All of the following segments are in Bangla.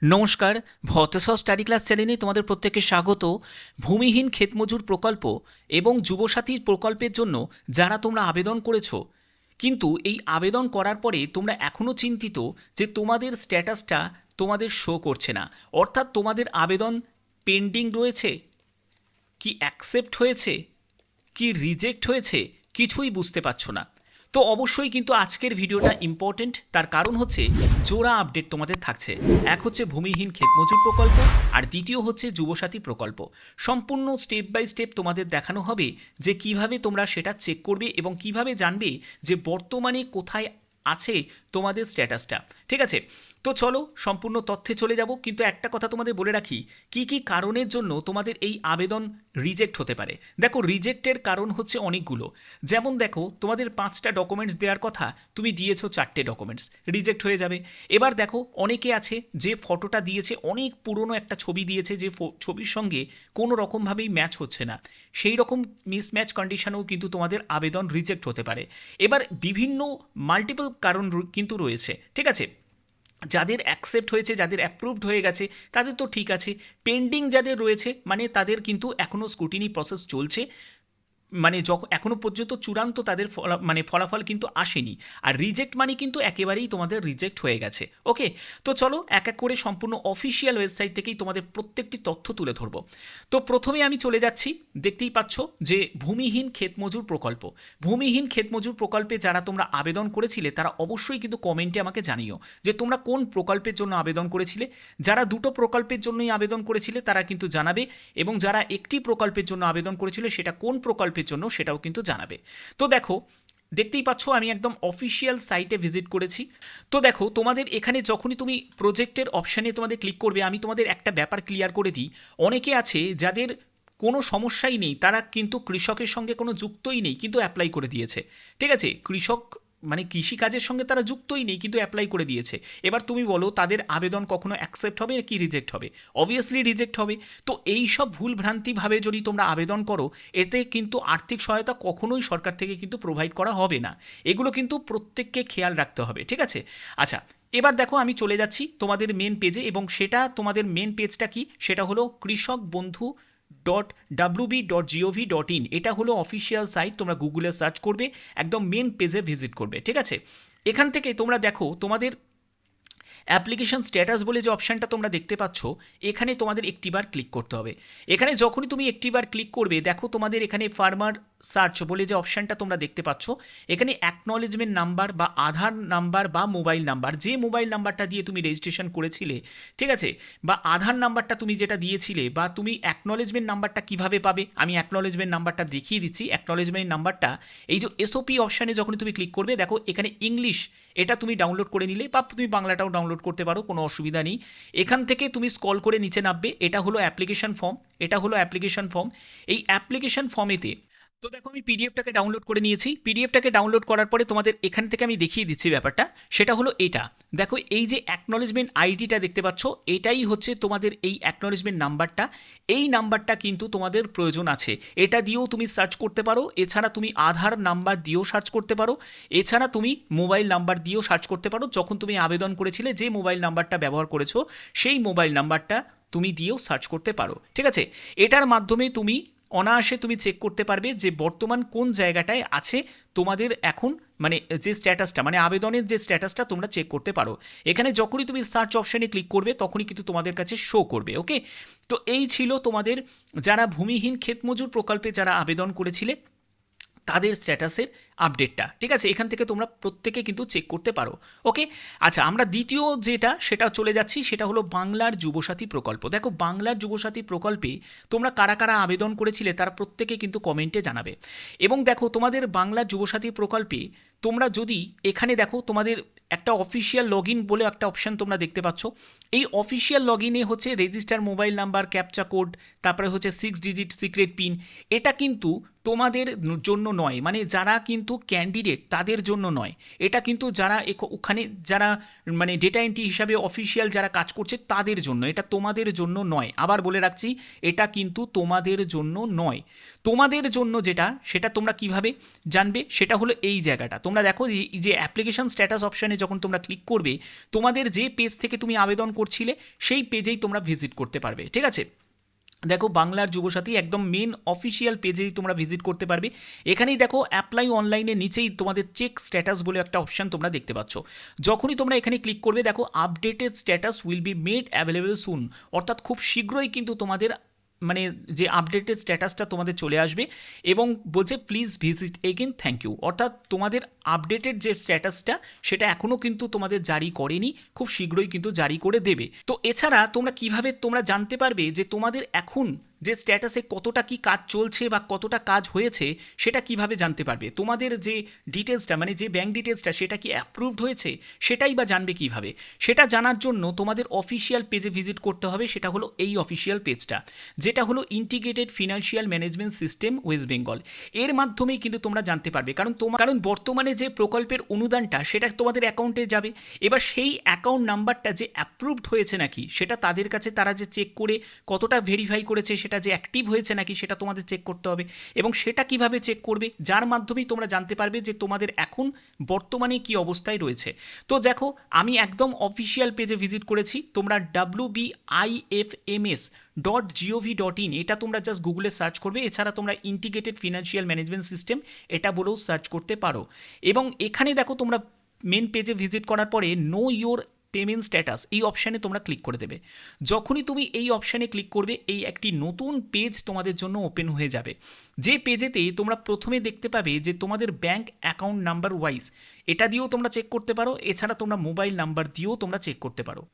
নমস্কার, ভট্টস স্টাডি ক্লাস চ্যানেলে তোমাদের প্রত্যেককে স্বাগত। ভূমিহীন ক্ষেতমজুর প্রকল্প এবং যুবসাথী প্রকল্পের জন্য যারা তোমরা আবেদন করেছো, কিন্তু এই আবেদন করার পরে তোমরা এখনও চিন্তিত যে তোমাদের স্ট্যাটাসটা তোমাদের শো করছে না, অর্থাৎ তোমাদের আবেদন পেন্ডিং রয়েছে, কি অ্যাকসেপ্ট হয়েছে, কি রিজেক্ট হয়েছে, কিছুই বুঝতে পারছো না। তো অবশ্যই কিন্তু আজকের ভিডিওটা ইম্পর্টেন্ট, তার কারণ হচ্ছে জোড়া আপডেট তোমাদের থাকছে। এক হচ্ছে ভূমিহীন ক্ষেতমজুর প্রকল্প, আর দ্বিতীয় হচ্ছে যুবসাথী প্রকল্প। সম্পূর্ণ স্টেপ বাই স্টেপ তোমাদের দেখানো হবে যে কিভাবে তোমরা সেটা চেক করবে এবং কিভাবে জানবে যে বর্তমানে কোথায় আছে তোমাদের স্ট্যাটাসটা। ঠিক আছে, তো চলো সম্পূর্ণ তথ্যে চলে যাব, কিন্তু একটা কথা তোমাদের বলে রাখি, কি কি কারণের জন্য তোমাদের এই আবেদন রিজেক্ট হতে পারে। দেখো, রিজেক্টের কারণ হচ্ছে অনেকগুলো। যেমন দেখো, তোমাদের 5টা ডকুমেন্টস দেওয়ার কথা, তুমি দিয়েছো 4টে ডকুমেন্টস, রিজেক্ট হয়ে যাবে। এবার দেখো, অনেকে আছে যে ফটোটা দিয়েছে অনেক পুরনো একটা ছবি দিয়েছে, যে ছবির সঙ্গে কোনো রকমভাবেই ম্যাচ হচ্ছে না, সেই রকম মিসম্যাচ কন্ডিশনেও কিন্তু তোমাদের আবেদন রিজেক্ট হতে পারে। এবার বিভিন্ন মাল্টিপল কারণ কিন্তু রয়েছে। ঠিক আছে, যাদের অ্যাকসেপ্ট হয়েছে, যাদের অ্যাপ্রুভড হয়ে গেছে, তাদের তো ঠিক আছে। পেন্ডিং যাদের রয়েছে, মানে তাদের কিন্তু এখনও স্ক্রুটিনি প্রসেস চলছে, মানে যখন এখনও পর্যন্ত চূড়ান্ত তাদের ফলাফল কিন্তু আসেনি। আর রিজেক্ট মানে কিন্তু একেবারেই তোমাদের রিজেক্ট হয়ে গেছে। ওকে, তো চলো এক এক করে সম্পূর্ণ অফিসিয়াল ওয়েবসাইট থেকেই তোমাদের প্রত্যেকটি তথ্য তুলে ধরবো। তো প্রথমে আমি চলে যাচ্ছি, দেখতেই পাচ্ছ যে ভূমিহীন ক্ষেতমজুর প্রকল্প। ভূমিহীন ক্ষেতমজুর প্রকল্পে যারা তোমরা আবেদন করেছিলে তারা অবশ্যই কিন্তু কমেন্টে আমাকে জানিও যে তোমরা কোন প্রকল্পের জন্য আবেদন করেছিলে। যারা দুটো প্রকল্পের জন্যই আবেদন করেছিলে তারা কিন্তু জানাবে, এবং যারা একটি প্রকল্পের জন্য আবেদন করেছিল সেটা কোন প্রকল্পের জন্য সেটাও কিন্তু জানাবে। তো দেখো, দেখতেই পাচ্ছ আমি একদম অফিসিয়াল সাইটে ভিজিট করেছি। তো দেখো, তোমাদের এখানে যখনই তুমি প্রজেক্টের অপশানে তোমাদের ক্লিক করবে, আমি তোমাদের একটা ব্যাপার ক্লিয়ার করে দিই। অনেকে আছে যাদের কোনো সমস্যাই নেই, তারা কিন্তু কৃষকের সঙ্গে কোনো যুক্তই নেই, কিন্তু অ্যাপ্লাই করে দিয়েছে। ঠিক আছে, কৃষক মানে কৃষিকাজের সঙ্গে তারা যুক্তই নেই, কিন্তু অ্যাপ্লাই করে দিয়েছে। এবার তুমি বলো তাদের আবেদন কখনো অ্যাকসেপ্ট হবে কি রিজেক্ট হবে? অবভিয়াসলি রিজেক্ট হবে। তো এই সব ভুলভ্রান্তিভাবে যদি তোমরা আবেদন করো, এতে কিন্তু আর্থিক সহায়তা কখনোই সরকার থেকে কিন্তু প্রোভাইড করা হবে না। এগুলো কিন্তু প্রত্যেককে খেয়াল রাখতে হবে। ঠিক আছে, আচ্ছা, এবার দেখো আমি চলে যাচ্ছি তোমাদের মেন পেজে, এবং সেটা তোমাদের মেন পেজটা কি, সেটা হলো কৃষক বন্ধু .wb.gov.in। এটা হলো অফিসিয়াল সাইট, তোমরা গুগলে সার্চ করবে, একদম মেন পেজে ভিজিট করবে। ঠিক আছে, এখান থেকে তোমরা দেখো তোমাদের অ্যাপ্লিকেশন স্ট্যাটাস বলে যে অপশানটা তোমরা দেখতে পাচ্ছ, এখানে তোমাদের একটিবার ক্লিক করতে হবে। এখানে যখনই তুমি একটিবার ক্লিক করবে, দেখো তোমাদের এখানে ফার্মার সার্চ বলে যে অপশানটা তোমরা দেখতে পাচ্ছ, এখানে অ্যাকনলেজমেন্ট নাম্বার বা আধার নাম্বার বা মোবাইল নাম্বার, যে মোবাইল নাম্বারটা দিয়ে তুমি রেজিস্ট্রেশন করেছিলে, ঠিক আছে, বা আধার নাম্বারটা তুমি যেটা দিয়েছিলে, বা তুমি অ্যাকনলেজমেন্ট নাম্বারটা কিভাবে পাবে, আমি অ্যাকনলেজমেন্ট নাম্বারটা দেখিয়ে দিচ্ছি। অ্যাকনলেজমেন্ট নাম্বারটা এই যে এসওপি অপশানে যখনই তুমি ক্লিক করবে, দেখো এখানে ইংলিশ, এটা তুমি ডাউনলোড করে নিলে, বা তুমি বাংলাটাও ডাউনলোড করতে পারো, কোনো অসুবিধা নেই। এখান থেকে তুমি স্ক্রল করে নিচে নামবে, এটা হলো অ্যাপ্লিকেশন ফর্ম, এটা হলো অ্যাপ্লিকেশন ফর্ম। এই অ্যাপ্লিকেশন ফর্মেতে তো দেখো আমি পিডিএফটাকে ডাউনলোড করে নিয়েছি। পিডিএফটাকে ডাউনলোড করার পরে তোমাদের এখান থেকে আমি দেখিয়ে দিচ্ছি ব্যাপারটা, সেটা হলো এটা। দেখো এই যে অ্যাকনলেজমেন্ট আইডিটা দেখতে পাচ্ছ, এটাই হচ্ছে তোমাদের এই অ্যাকনলেজমেন্ট নাম্বারটা। এই নাম্বারটা কিন্তু তোমাদের প্রয়োজন আছে, এটা দিয়েও তুমি সার্চ করতে পারো, এছাড়া তুমি আধার নাম্বার দিয়েও সার্চ করতে পারো, এছাড়া তুমি মোবাইল নাম্বার দিয়েও সার্চ করতে পারো। যখন তুমি আবেদন করেছিলে যে মোবাইল নাম্বারটা ব্যবহার করেছো, সেই মোবাইল নাম্বারটা তুমি দিয়েও সার্চ করতে পারো। ঠিক আছে, এটার মাধ্যমে তুমি অনায়াসে তুমি চেক করতে পারবে যে বর্তমান কোন জায়গাটায় আছে তোমাদের এখন, মানে যে স্ট্যাটাসটা, মানে আবেদনের যে স্ট্যাটাসটা তোমরা চেক করতে পারো। এখানে যখনই তুমি সার্চ অপশানে ক্লিক করবে তখনই কিন্তু তোমাদের কাছে শো করবে। ওকে, তো এই ছিল তোমাদের যারা ভূমিহীন ক্ষেতমজুর প্রকল্পে যারা আবেদন করেছিলে তাদের স্ট্যাটাসের আপডেটটা। ঠিক আছে, এখান থেকে তোমরা প্রত্যেকে কিন্তু চেক করতে পারো। ওকে, আচ্ছা, আমরা দ্বিতীয় যেটা সেটা চলে যাচ্ছি, সেটা হলো বাংলার যুবসাথী প্রকল্প। দেখো, বাংলার যুবসাথী প্রকল্পে তোমরা কারা কারা আবেদন করেছিলে তারা প্রত্যেকে কিন্তু কমেন্টে জানাবে। এবং দেখো তোমাদের বাংলার যুবসাথী প্রকল্পে তোমরা যদি এখানে দেখো, তোমাদের একটা অফিসিয়াল লগ ইন বলে একটা অপশান তোমরা দেখতে পাচ্ছ। এই অফিসিয়াল লগ ইনে হচ্ছে register mobile number, captcha code, তারপরে হচ্ছে 6 ডিজিট সিক্রেট পিন। এটা কিন্তু তোমাদের জন্য নয়, মানে যারা কিন্তু ক্যান্ডিডেট তাদের জন্য নয়, এটা কিন্তু যারা ওখানে যারা মানে ডেটা এন্ট্রি হিসাবে অফিসিয়াল যারা কাজ করছে তাদের জন্য, এটা তোমাদের জন্য নয়। আবার বলে রাখছি, এটা কিন্তু তোমাদের জন্য নয়। তোমাদের জন্য যেটা, সেটা তোমরা কিভাবে জানবে, সেটা হলো এই জায়গাটা তোমরা তোমরা দেখো এই যে অ্যাপ্লিকেশন স্ট্যাটাস অপশানে যখন তোমরা ক্লিক করবে, তোমাদের যে পেজ থেকে তুমি আবেদন করছিলে সেই পেজেই তোমরা ভিজিট করতে পারবে। ঠিক আছে, দেখো বাংলার যুবসাথী একদম মেন অফিসিয়াল পেজেই তোমরা ভিজিট করতে পারবে। এখানেই দেখো অ্যাপ্লাই অনলাইনের নিচেই তোমাদের চেক স্ট্যাটাস বলে একটা অপশান তোমরা দেখতে পাচ্ছ। যখনই তোমরা এখানে ক্লিক করবে দেখো updated status will be made available soon, অর্থাৎ খুব শীঘ্রই কিন্তু তোমাদের মানে যে আপডেটেড স্ট্যাটাসটা তোমাদের চলে আসবে এবং বলছে please visit again thank you, অর্থাৎ তোমাদের আপডেটেড যে স্ট্যাটাসটা সেটা এখনও কিন্তু তোমাদের জারি করেনি, খুব শীঘ্রই কিন্তু জারি করে দেবে। তো এছাড়া তোমরা কিভাবে তোমরা জানতে পারবে যে তোমাদের এখন যে স্ট্যাটাসে কতটা কি কাজ চলছে বা কতটা কাজ হয়েছে সেটা কিভাবে জানতে পারবে? তোমাদের যে ডিটেলসটা মানে যে ব্যাঙ্ক ডিটেলসটা সেটা কি অ্যাপ্রুভড হয়েছে সেটাই বা জানবে কিভাবে? সেটা জানার জন্য তোমাদের অফিসিয়াল পেজে ভিজিট করতে হবে, সেটা হলো এই অফিসিয়াল পেজটা, যেটা হলো integrated financial management system West Bengal. এর মাধ্যমেই কিন্তু তোমরা জানতে পারবে, কারণ বর্তমানে যে প্রকল্পের অনুদানটা সেটা তোমাদের অ্যাকাউন্টে যাবে। এবার সেই অ্যাকাউন্ট নাম্বারটা যে অ্যাপ্রুভড হয়েছে নাকি সেটা তাদের কাছে তারা যে চেক করে কতটা ভেরিফাই করেছে সেটা যে অ্যাক্টিভ হয়েছে নাকি সেটা তোমাদের চেক করতে হবে। এবং সেটা কিভাবে চেক করবে? যার মাধ্যমেই তোমরা জানতে পারবে যে তোমাদের এখন বর্তমানে কি অবস্থায় রয়েছে। তো দেখো আমি একদম অফিসিয়াল পেজে ভিজিট করেছি, তোমরা wbifms.gov.in এটা তোমরা জাস্ট গুগলে সার্চ করবে, এছাড়া তোমরা ইন্টিগ্রেটেড ফিনান্সিয়াল ম্যানেজমেন্ট সিস্টেম এটা বলেও সার্চ করতে পারো। এবং এখানে দেখো তোমরা মেন পেজে ভিজিট করার পরে নো ইয়োর পেমেন্ট স্ট্যাটাস এই অপশানে তোমরা ক্লিক করে দেবে। যখনই তুমি এই অপশানে ক্লিক করবে এই একটি নতুন পেজ তোমাদের জন্য ওপেন হয়ে যাবে, যে পেজেতে তোমরা প্রথমে দেখতে পাবে যে তোমাদের ব্যাঙ্ক অ্যাকাউন্ট নাম্বার ওয়াইজ এটা দিয়েও তোমরা চেক করতে পারো, এছাড়া তোমরা মোবাইল নাম্বার দিয়েও তোমরা চেক করতে পারো।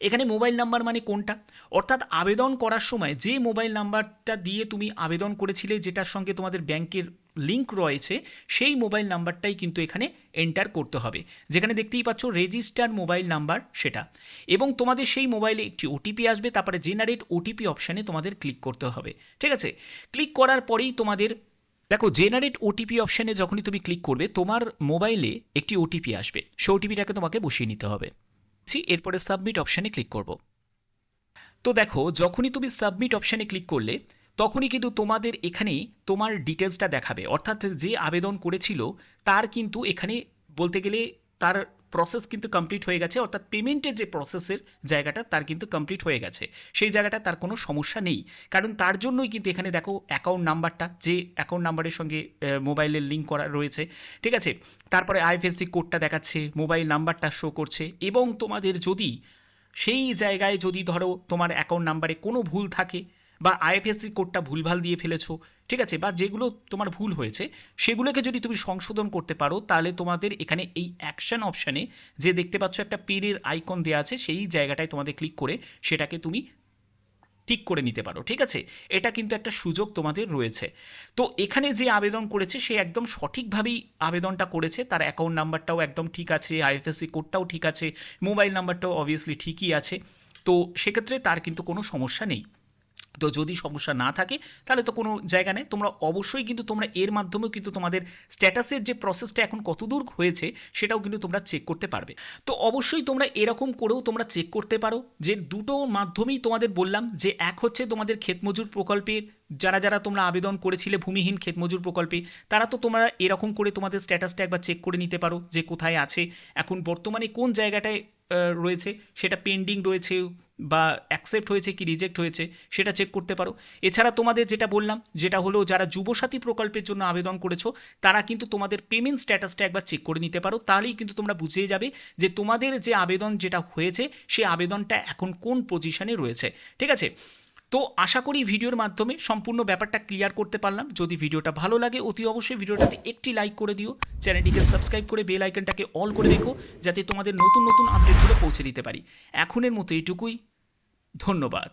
এখানে মোবাইল নাম্বার মানে কোনটা? অর্থাৎ আবেদন করার সময় যে মোবাইল নাম্বারটা দিয়ে তুমি আবেদন করেছিলে, যেটার সঙ্গে তোমাদের ব্যাংকের লিঙ্ক রয়েছে, সেই মোবাইল নাম্বারটাই কিন্তু এখানে এন্টার করতে হবে, যেখানে দেখতেই পাচ্ছ রেজিস্টার্ড মোবাইল নাম্বার সেটা। এবং তোমাদের সেই মোবাইলে একটি ওটিপি আসবে, তারপরে জেনারেট ওটিপি অপশানে তোমাদের ক্লিক করতে হবে। ঠিক আছে, ক্লিক করার পরেই তোমাদের দেখো জেনারেট ওটিপি অপশানে যখনই তুমি ক্লিক করবে তোমার মোবাইলে একটি ওটিপি আসবে, সেই ওটিপিটাকে তোমাকে বসিয়ে নিতে হবে। এরপরে সাবমিট অপশানে ক্লিক করব। তো দেখো যখনই তুমি সাবমিট অপশানে ক্লিক করলে তখনই কিন্তু তোমাদের এখানে তোমার ডিটেলসটা দেখাবে, অর্থাৎ যে আবেদন করেছিল তার কিন্তু এখানে বলতে গেলে তার প্রসেস কিন্তু কমপ্লিট হয়ে গেছে, অর্থাৎ পেমেন্টের যে প্রসেসের জায়গাটা তার কিন্তু কমপ্লিট হয়ে গেছে, সেই জায়গাটা তার কোনো সমস্যা নেই। কারণ তার জন্যই কিন্তু এখানে দেখো অ্যাকাউন্ট নাম্বারটা, যে অ্যাকাউন্ট নাম্বারের সঙ্গে মোবাইলের লিঙ্ক করা রয়েছে, ঠিক আছে, তারপরে আইএফএসসি কোডটা দেখাচ্ছে, মোবাইল নাম্বারটা শো করছে। এবং তোমাদের যদি সেই জায়গায় যদি ধরো তোমার অ্যাকাউন্ট নাম্বারে কোনো ভুল থাকে বা আইএফএসসি কোডটা ভুলভাল দিয়ে ফেলেছো, ঠিক আছে, বা যেগুলো তোমার ভুল হয়েছে সেগুলোকে যদি তুমি সংশোধন করতে পারো, তাহলে তোমাদের এখানে এই অ্যাকশন অপশানে যে দেখতে পাচ্ছ একটা পেনের আইকন দেওয়া আছে, সেই জায়গাটায় তোমাদের ক্লিক করে সেটাকে তুমি ঠিক করে নিতে পারো। ঠিক আছে, এটা কিন্তু একটা সুযোগ তোমাদের রয়েছে। তো এখানে যে আবেদন করেছে সে একদম সঠিকভাবেই আবেদনটা করেছে, তার অ্যাকাউন্ট নাম্বারটাও একদম ঠিক আছে, আইএফএসসি কোডটাও ঠিক আছে, মোবাইল নাম্বারটাও অবভিয়াসলি ঠিকই আছে। তো সেক্ষেত্রে তার কিন্তু কোনো সমস্যা নেই। তো যদি সমস্যা না থাকে তাহলে তো কোনো জায়গা নেই, তোমরা অবশ্যই কিন্তু তোমরা এর মাধ্যমেও কিন্তু তোমাদের স্ট্যাটাসের যে প্রসেসটা এখন কতদূর হয়েছে সেটাও কিন্তু তোমরা চেক করতে পারবে। তো অবশ্যই তোমরা এরকম করেও তোমরা চেক করতে পারো, যে দুটো মাধ্যমেই তোমাদের বললাম, যে এক হচ্ছে তোমাদের ক্ষেতমজুর প্রকল্পের যারা যারা তোমরা আবেদন করেছিলে ভূমিহীন ক্ষেতমজুর প্রকল্পে, তারা তো তোমরা এরকম করে তোমাদের স্ট্যাটাসটা একবার চেক করে নিতে পারো যে কোথায় আছে, এখন বর্তমানে কোন জায়গাটায় রয়েছে, সেটা পেন্ডিং রয়েছে বা অ্যাকসেপ্ট হয়েছে কি রিজেক্ট হয়েছে সেটা চেক করতে পারো। এছাড়া তোমাদের যেটা বললাম, যেটা হলো যারা যুবসাথী প্রকল্পের জন্য আবেদন করেছো তারা কিন্তু তোমাদের পেমেন্ট স্ট্যাটাসটা একবার চেক করে নিতে পারো, তাহলেই কিন্তু তোমরা বুঝিয়ে যাবে যে তোমাদের যে আবেদন যেটা হয়েছে সেই আবেদনটা এখন কোন পজিশনে রয়েছে। ঠিক আছে, তো আশা করি ভিডিওর মাধ্যমে সম্পূর্ণ ব্যাপারটা ক্লিয়ার করতে পারলাম। যদি ভিডিওটা ভালো লাগে অতি অবশ্যই ভিডিওটাতে একটি লাইক করে দিও, চ্যানেলটিকে সাবস্ক্রাইব করে বেল আইকনটাকে অল করে রেখো, যাতে তোমাদের নতুন নতুন আপডেটগুলো পৌঁছে দিতে পারি। এখনের মতো এইটুকুই, ধন্যবাদ।